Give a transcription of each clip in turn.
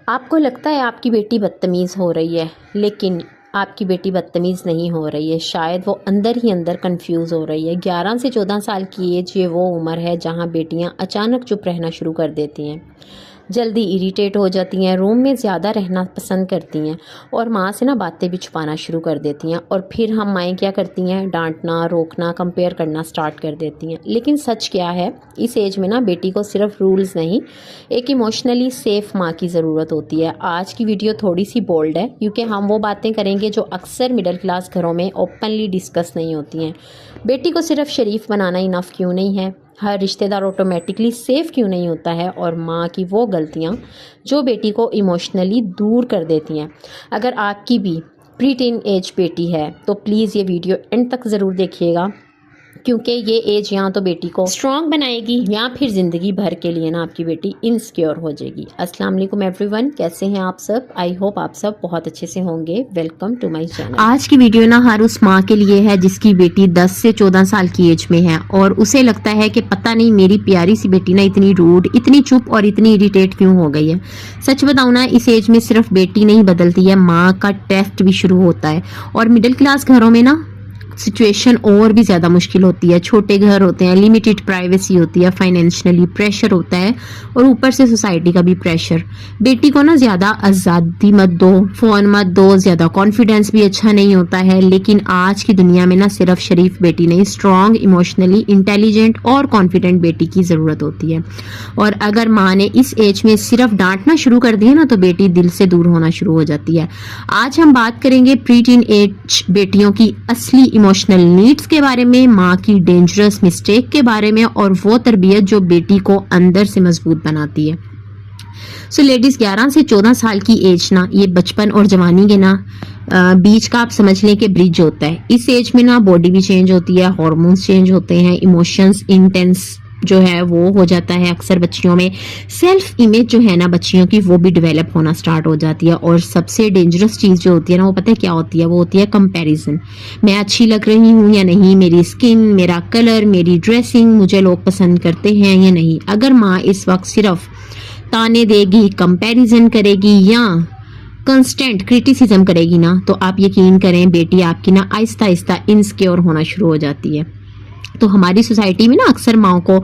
आपको लगता है आपकी बेटी बदतमीज़ हो रही है, लेकिन आपकी बेटी बदतमीज़ नहीं हो रही है। शायद वो अंदर ही अंदर कंफ्यूज हो रही है। 11 से 14 साल की एज ये वो उम्र है जहाँ बेटियाँ अचानक चुप रहना शुरू कर देती हैं, जल्दी इरिटेट हो जाती हैं, रूम में ज़्यादा रहना पसंद करती हैं और माँ से ना बातें भी छुपाना शुरू कर देती हैं। और फिर हम माएँ क्या करती हैं, डांटना, रोकना, कंपेयर करना स्टार्ट कर देती हैं। लेकिन सच क्या है, इस एज में ना बेटी को सिर्फ रूल्स नहीं, एक इमोशनली सेफ माँ की ज़रूरत होती है। आज की वीडियो थोड़ी सी बोल्ड है क्योंकि हम वो बातें करेंगे जो अक्सर मिडिल क्लास घरों में ओपनली डिस्कस नहीं होती हैं। बेटी को सिर्फ शरीफ बनाना इनफ क्यों नहीं है, हर रिश्तेदार ऑटोमेटिकली सेफ क्यों नहीं होता है, और माँ की वो गलतियाँ जो बेटी को इमोशनली दूर कर देती हैं। अगर आपकी भी प्री टीन एज बेटी है तो प्लीज़ ये वीडियो एंड तक ज़रूर देखिएगा, क्योंकि ये एज यहाँ तो बेटी को स्ट्रॉन्ग बनाएगी या फिर ज़िंदगी भर के लिए ना आपकी बेटी इनसिक्योर हो जाएगी। अस्सलाम वालेकुम एवरीवन, कैसे हैं आप सब? आई होप आप सब बहुत अच्छे से होंगे। Welcome to my channel. आज की वीडियो ना हर उस माँ के लिए है जिसकी बेटी 10 से 14 साल की एज में है और उसे लगता है कि पता नहीं मेरी प्यारी सी बेटी ना इतनी रूड, इतनी चुप और इतनी इरिटेट क्यों हो गई है। सच बताऊँ ना, इस एज में सिर्फ बेटी नहीं बदलती है, माँ का टेस्ट भी शुरू होता है। और मिडिल क्लास घरों में ना सिचुएशन और भी ज़्यादा मुश्किल होती है। छोटे घर होते हैं, लिमिटेड प्राइवेसी होती है, फाइनेंशियली प्रेशर होता है और ऊपर से सोसाइटी का भी प्रेशर। बेटी को ना ज़्यादा आज़ादी मत दो, फ़ोन मत दो, ज़्यादा कॉन्फिडेंस भी अच्छा नहीं होता है। लेकिन आज की दुनिया में ना सिर्फ शरीफ बेटी नहीं, स्ट्रॉन्ग, इमोशनली इंटेलिजेंट और कॉन्फिडेंट बेटी की ज़रूरत होती है। और अगर माँ ने इस एज में सिर्फ डांटना शुरू कर दिया ना तो बेटी दिल से दूर होना शुरू हो जाती है। आज हम बात करेंगे प्री टीन एज बेटियों की असली इमोशनल नीड्स के बारे में, माँ की डेंजरस मिस्टेक के बारे में और वो तरबियत जो बेटी को अंदर से मजबूत बनाती है। सो लेडीज, 11 से 14 साल की एज ना ये बचपन और जवानी के ना बीच का आप समझ लें कि ब्रिज होता है। इस एज में ना बॉडी भी चेंज होती है, हार्मोन्स चेंज होते हैं, इमोशंस इंटेंस जो है वो हो जाता है। अक्सर बच्चियों में सेल्फ इमेज जो है ना बच्चियों की वो भी डेवलप होना स्टार्ट हो जाती है। और सबसे डेंजरस चीज़ जो होती है ना वो पता है क्या होती है? वो होती है कंपैरिजन। मैं अच्छी लग रही हूँ या नहीं, मेरी स्किन, मेरा कलर, मेरी ड्रेसिंग, मुझे लोग पसंद करते हैं या नहीं। अगर माँ इस वक्त सिर्फ ताने देगी, कंपैरिजन करेगी या कंस्टेंट क्रिटिसिज्म करेगी ना तो आप यकीन करें बेटी आपकी ना आहिस्ता आहिस्ता इनसिक्योर होना शुरू हो जाती है। तो हमारी सोसाइटी में ना अक्सर माओ को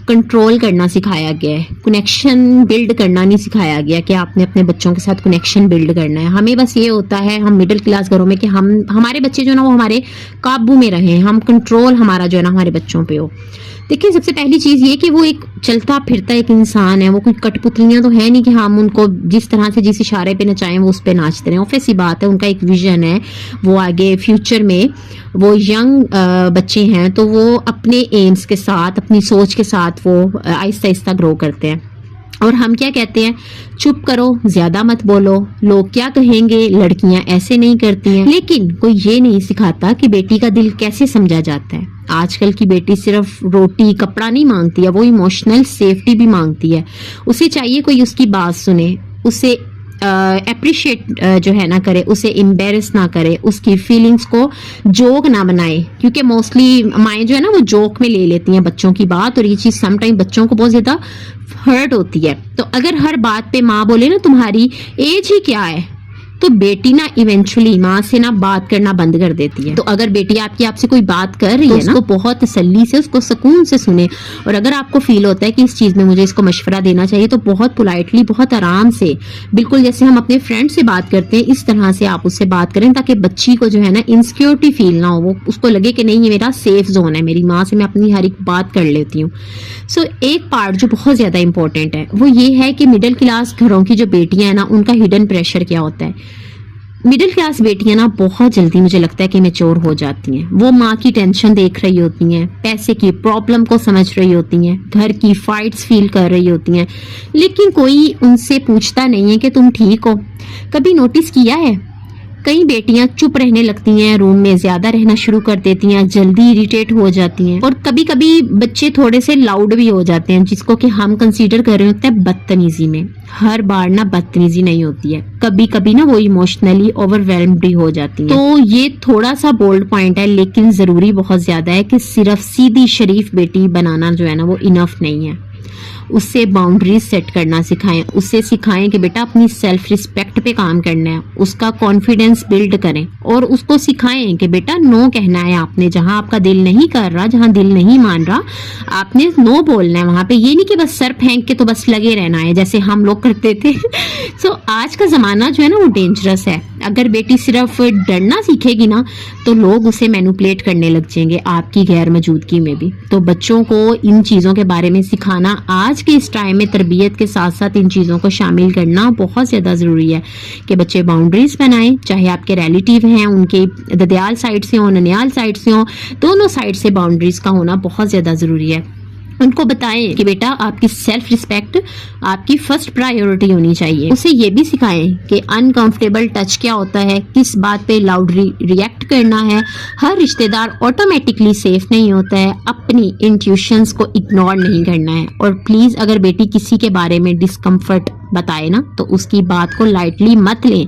कंट्रोल करना सिखाया गया है, कनेक्शन बिल्ड करना नहीं सिखाया गया कि आपने अपने बच्चों के साथ कनेक्शन बिल्ड करना है। हमें बस ये होता है, हम मिडिल क्लास घरों में, कि हमारे बच्चे जो ना वो हमारे काबू में रहे, हम कंट्रोल हमारा जो है ना हमारे बच्चों पे हो। देखिए, सबसे पहली चीज़ ये कि वो एक चलता फिरता एक इंसान है, वो कोई कठपुतलियाँ तो है नहीं कि हम उनको जिस तरह से जिस इशारे पे नचाएं वो उस पर नाचते रहें। ऑब्वियस सी बात है, उनका एक विजन है, वो आगे फ्यूचर में वो यंग बच्चे हैं तो वो अपने एम्स के साथ, अपनी सोच के साथ वो आहिस्ता आहिस्ता ग्रो करते हैं। और हम क्या कहते हैं, चुप करो, ज्यादा मत बोलो, लोग क्या कहेंगे, लड़कियां ऐसे नहीं करती हैं। लेकिन कोई ये नहीं सिखाता कि बेटी का दिल कैसे समझा जाता है। आजकल की बेटी सिर्फ रोटी कपड़ा नहीं मांगती है, वो इमोशनल सेफ्टी भी मांगती है। उसे चाहिए कोई उसकी बात सुने, उसे अप्रिशिएट जो है ना करे, उसे एम्बेरस ना करे, उसकी फीलिंग्स को जोक ना बनाए। क्योंकि मोस्टली माएँ जो है ना वो जोक में ले लेती हैं बच्चों की बात, और ये चीज़ समटाइम बच्चों को बहुत ज़्यादा हर्ट होती है। तो अगर हर बात पे माँ बोले ना तुम्हारी एज ही क्या है, तो बेटी ना इवेंचुअली माँ से ना बात करना बंद कर देती है। तो अगर बेटी आपसे कोई बात कर रही है ना, उसको बहुत तसल्ली से, उसको सुकून से सुने। और अगर आपको फील होता है कि इस चीज में मुझे इसको मशवरा देना चाहिए तो बहुत पोलाइटली, बहुत आराम से, बिल्कुल जैसे हम अपने फ्रेंड से बात करते हैं इस तरह से आप उससे बात करें, ताकि बच्ची को जो है ना इनसिक्योरिटी फील ना हो, वो उसको लगे कि नहीं ये मेरा सेफ जोन है, मेरी माँ से मैं अपनी हर एक बात कर लेती हूँ। सो एक पार्ट जो बहुत ज्यादा इंपॉर्टेंट है वो ये है कि मिडिल क्लास घरों की जो बेटियां हैं ना उनका हिडन प्रेशर क्या होता है। मिडिल क्लास बेटियां ना बहुत जल्दी मुझे लगता है कि मैच्योर हो जाती हैं। वो माँ की टेंशन देख रही होती हैं, पैसे की प्रॉब्लम को समझ रही होती हैं, घर की फाइट्स फील कर रही होती हैं, लेकिन कोई उनसे पूछता नहीं है कि तुम ठीक हो। कभी नोटिस किया है, कई बेटियां चुप रहने लगती हैं, रूम में ज्यादा रहना शुरू कर देती हैं, जल्दी इरिटेट हो जाती हैं, और कभी कभी बच्चे थोड़े से लाउड भी हो जाते हैं, जिसको कि हम कंसीडर कर रहे होते हैं बदतमीजी में। हर बार ना बदतमीजी नहीं होती है, कभी कभी ना वो इमोशनली ओवरवेल्म्ड भी हो जाती हैं। तो ये थोड़ा सा बोल्ड पॉइंट है, लेकिन जरूरी बहुत ज्यादा है कि सिर्फ सीधी शरीफ बेटी बनाना जो है ना वो इनफ नहीं है। उससे बाउंड्रीज सेट करना सिखाएं, उससे सिखाएं कि बेटा अपनी सेल्फ रिस्पेक्ट पे काम करना है, उसका कॉन्फिडेंस बिल्ड करें और उसको सिखाएं कि बेटा नो कहना है आपने, जहां आपका दिल नहीं कर रहा, जहां दिल नहीं मान रहा, आपने नो बोलना है वहां पे। ये नहीं कि बस सर फेंक के तो बस लगे रहना है जैसे हम लोग करते थे। सो आज का जमाना जो है ना वो डेंजरस है। अगर बेटी सिर्फ डरना सीखेगी ना तो लोग उसे मैनिपुलेट करने लग जाएंगे आपकी गैर मौजूदगी में भी। तो बच्चों को इन चीज़ों के बारे में सिखाना आज के इस टाइम में तरबियत के साथ साथ इन चीज़ों को शामिल करना बहुत ज़्यादा ज़रूरी है कि बच्चे बाउंड्रीज बनाएं, चाहे आपके रिलेटिव हैं उनके ददयाल साइड से हो, ननियाल साइड से हो, दोनों साइड से बाउंड्रीज का होना बहुत ज़्यादा ज़रूरी है। उनको बताएं कि बेटा आपकी सेल्फ रिस्पेक्ट आपकी फर्स्ट प्रायोरिटी होनी चाहिए। उसे ये भी सिखाएं कि अनकंफर्टेबल टच क्या होता है, किस बात पे लाउड रिएक्ट करना है। हर रिश्तेदार ऑटोमेटिकली सेफ नहीं होता है, अपनी इंट्यूशंस को इग्नोर नहीं करना है। और प्लीज अगर बेटी किसी के बारे में डिस्कम्फर्ट बताए ना तो उसकी बात को लाइटली मत लें,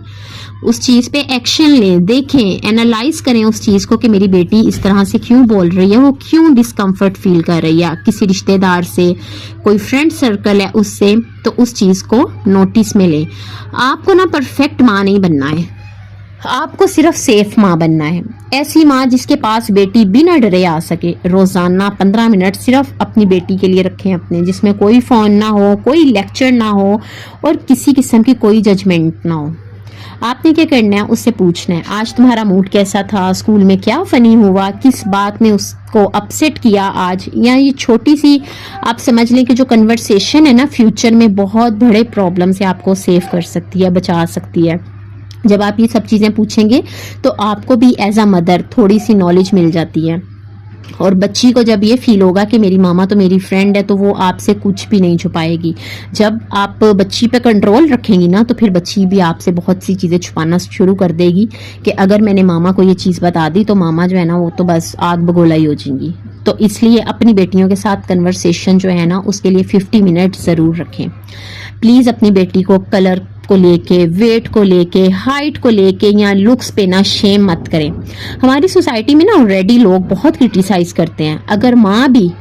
उस चीज पे एक्शन लें, देखें, एनालाइज करें उस चीज को कि मेरी बेटी इस तरह से क्यों बोल रही है, वो क्यों डिस्कम्फर्ट फील कर रही है, किसी रिश्तेदार से, कोई फ्रेंड सर्कल है उससे, तो उस चीज को नोटिस में लें। आपको ना परफेक्ट माँ नहीं बनना है, आपको सिर्फ सेफ माँ बनना है। ऐसी माँ जिसके पास बेटी बिना डरे आ सके। रोजाना 15 मिनट सिर्फ अपनी बेटी के लिए रखें अपने, जिसमें कोई फोन ना हो, कोई लेक्चर ना हो और किसी किस्म की कोई जजमेंट ना हो। आपने क्या करना है, उससे पूछना है आज तुम्हारा मूड कैसा था, स्कूल में क्या फनी हुआ, किस बात ने उसको अपसेट किया आज। या ये छोटी सी आप समझ लें कि जो कन्वर्सेशन है ना फ्यूचर में बहुत बड़े प्रॉब्लम से आपको सेव कर सकती है, बचा सकती है। जब आप ये सब चीज़ें पूछेंगे तो आपको भी एज अ मदर थोड़ी सी नॉलेज मिल जाती है। और बच्ची को जब ये फील होगा कि मेरी मामा तो मेरी फ्रेंड है तो वो आपसे कुछ भी नहीं छुपाएगी। जब आप बच्ची पे कंट्रोल रखेंगी ना तो फिर बच्ची भी आपसे बहुत सी चीज़ें छुपाना शुरू कर देगी कि अगर मैंने मामा को ये चीज़ बता दी तो मामा जो है ना वो तो बस आग बगोला ही हो जाएंगी। तो इसलिए अपनी बेटियों के साथ कन्वर्सेशन जो है ना उसके लिए 50 मिनट ज़रूर रखें। प्लीज़ अपनी बेटी को कलर को लेके, वेट को लेके, हाइट को लेके या लुक्स पे ना शेम मत करें। हमारी सोसाइटी में ना ऑलरेडी लोग बहुत क्रिटिसाइज करते हैं। अगर माँ भी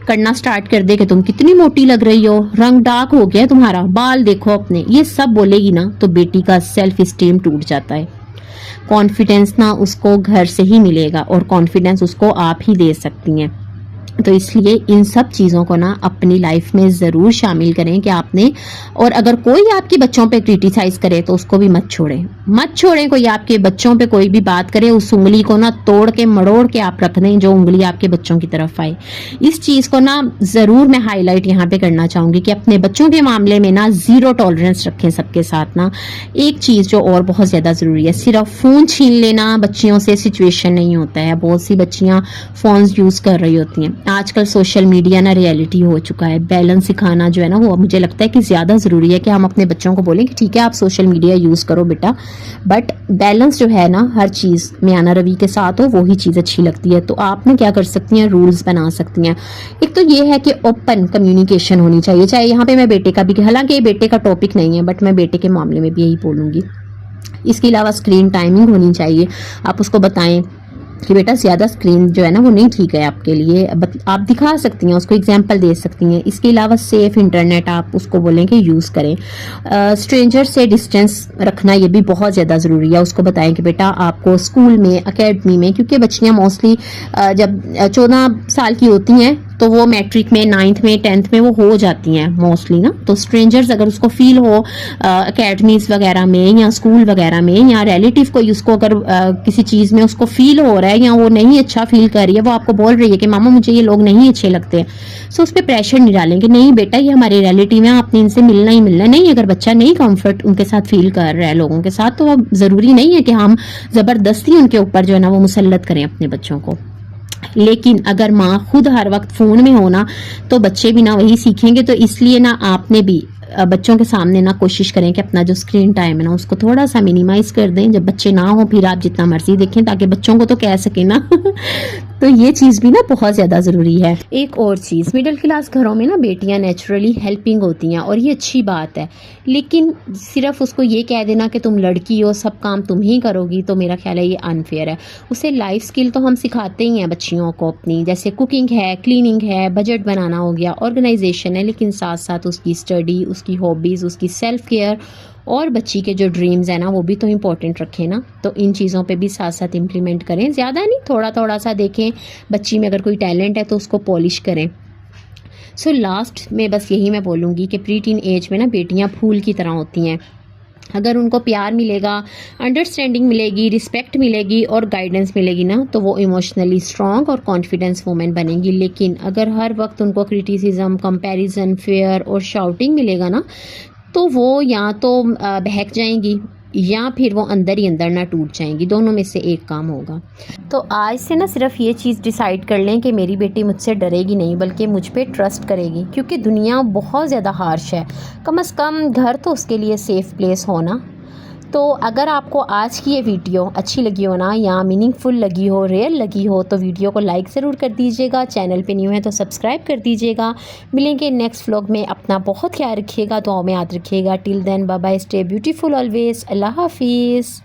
करना स्टार्ट कर दे कि तुम कितनी मोटी लग रही हो, रंग डार्क हो गया तुम्हारा, बाल देखो अपने, ये सब बोलेगी ना तो बेटी का सेल्फ स्टीम टूट जाता है। कॉन्फिडेंस ना उसको घर से ही मिलेगा और कॉन्फिडेंस उसको आप ही दे सकती हैं। तो इसलिए इन सब चीज़ों को ना अपनी लाइफ में ज़रूर शामिल करें कि आपने, और अगर कोई आपके बच्चों पे क्रिटिसाइज करे तो उसको भी मत छोड़ें। कोई आपके बच्चों पे कोई भी बात करे उस उंगली को ना तोड़ के मड़ोड़ के आप रख दें जो उंगली आपके बच्चों की तरफ आए। इस चीज़ को ना ज़रूर मैं हाईलाइट यहाँ पे करना चाहूँगी कि अपने बच्चों के मामले में ना ज़ीरो टॉलरेंस रखें सबके साथ ना। एक चीज़ जो और बहुत ज़्यादा ज़रूरी है, सिर्फ फ़ोन छीन लेना बच्चियों से सिचुएशन नहीं होता है। बहुत सी बच्चियाँ फ़ोन यूज़ कर रही होती हैं। आजकल सोशल मीडिया ना रियलिटी हो चुका है। बैलेंस सिखाना जो है ना वो मुझे लगता है कि ज़्यादा ज़रूरी है कि हम अपने बच्चों को बोलें कि ठीक है आप सोशल मीडिया यूज़ करो बेटा, बट बैलेंस जो है ना हर चीज़ में आना रवि के साथ हो, वो ही चीज़ अच्छी लगती है। तो आप ना क्या कर सकती हैं, रूल्स बना सकती हैं। एक तो ये है कि ओपन कम्युनिकेशन होनी चाहिए। चाहे यहाँ पे मैं बेटे का भी, हालांकि बेटे का टॉपिक नहीं है बट मैं बेटे के मामले में भी यही बोलूँगी। इसके अलावा स्क्रीन टाइमिंग होनी चाहिए। आप उसको बताएं कि बेटा ज़्यादा स्क्रीन जो है ना वो नहीं ठीक है आपके लिए, आप दिखा सकती हैं, उसको एग्जांपल दे सकती हैं। इसके अलावा सेफ इंटरनेट आप उसको बोलें कि यूज़ करें। स्ट्रेंजर से डिस्टेंस रखना ये भी बहुत ज़्यादा ज़रूरी है। उसको बताएं कि बेटा आपको स्कूल में, एकेडमी में, क्योंकि बच्चियाँ मोस्टली जब 14 साल की होती हैं तो वो मैट्रिक में, 9th में, 10th में वो हो जाती हैं मोस्टली ना। तो स्ट्रेंजर्स अगर उसको फील हो एकेडमीज वगैरह में या स्कूल वगैरह में या रिलेटिव को उसको अगर किसी चीज़ में उसको फील हो रहा है या वो नहीं अच्छा फील कर रही है, वो आपको बोल रही है कि मामा मुझे ये लोग नहीं अच्छे लगते, सो उस पर प्रेशर नहीं डालेंगे। नहीं बेटा ये हमारे रिलेटिव हैं, आपने इनसे मिलना ही मिलना नहीं। अगर बच्चा नहीं कंफर्ट उनके साथ फील कर रहा है लोगों के साथ, तो अब ज़रूरी नहीं है कि हम ज़बरदस्ती उनके ऊपर जो है ना वो मुसल्लत करें अपने बच्चों को। लेकिन अगर माँ खुद हर वक्त फ़ोन में हो ना तो बच्चे भी ना वही सीखेंगे। तो इसलिए ना आपने भी बच्चों के सामने ना कोशिश करें कि अपना जो स्क्रीन टाइम है ना उसको थोड़ा सा मिनिमाइज कर दें। जब बच्चे ना हो फिर आप जितना मर्जी देखें, ताकि बच्चों को तो कह सकें ना तो ये चीज़ भी ना बहुत ज़्यादा ज़रूरी है। एक और चीज़, मिडिल क्लास घरों में ना बेटियां नेचुरली हेल्पिंग होती हैं और ये अच्छी बात है, लेकिन सिर्फ उसको ये कह देना कि तुम लड़की हो सब काम तुम ही करोगी, तो मेरा ख्याल है ये अनफेयर है। उसे लाइफ स्किल तो हम सिखाते ही हैं बच्चियों को अपनी, जैसे कुकिंग है, क्लीनिंग है, बजट बनाना हो गया, ऑर्गेनाइजेशन है, लेकिन साथ साथ उसकी स्टडी, उसकी हॉबीज़, उसकी सेल्फ केयर और बच्ची के जो ड्रीम्स हैं ना वो भी तो इम्पोर्टेंट रखें ना। तो इन चीज़ों पे भी साथ साथ इम्प्लीमेंट करें, ज़्यादा नहीं, थोड़ा थोड़ा सा देखें बच्ची में अगर कोई टैलेंट है तो उसको पॉलिश करें। सो लास्ट में बस यही मैं बोलूँगी कि प्री टीन एज में ना बेटियाँ फूल की तरह होती हैं। अगर उनको प्यार मिलेगा, अंडरस्टैंडिंग मिलेगी, रिस्पेक्ट मिलेगी और गाइडेंस मिलेगी ना, तो वो इमोशनली स्ट्रॉन्ग और कॉन्फिडेंस वुमेन बनेंगी। लेकिन अगर हर वक्त उनको क्रिटिसिज्म, कंपैरिजन, फेयर और शाउटिंग मिलेगा ना, तो वो या तो बहक जाएंगी या फिर वो अंदर ही अंदर ना टूट जाएंगी, दोनों में से एक काम होगा। तो आज से ना सिर्फ ये चीज़ डिसाइड कर लें कि मेरी बेटी मुझसे डरेगी नहीं बल्कि मुझ पे ट्रस्ट करेगी, क्योंकि दुनिया बहुत ज़्यादा हार्श है, कम से कम घर तो उसके लिए सेफ़ प्लेस हो ना। तो अगर आपको आज की ये वीडियो अच्छी लगी हो ना, या मीनिंगफुल लगी हो, रियल लगी हो, तो वीडियो को लाइक ज़रूर कर दीजिएगा। चैनल पे न्यू है तो सब्सक्राइब कर दीजिएगा। मिलेंगे नेक्स्ट व्लॉग में। अपना बहुत ख्याल रखिएगा, दुआओं में याद रखिएगा। Till then bye bye, stay beautiful always. अल्लाह हाफिज़।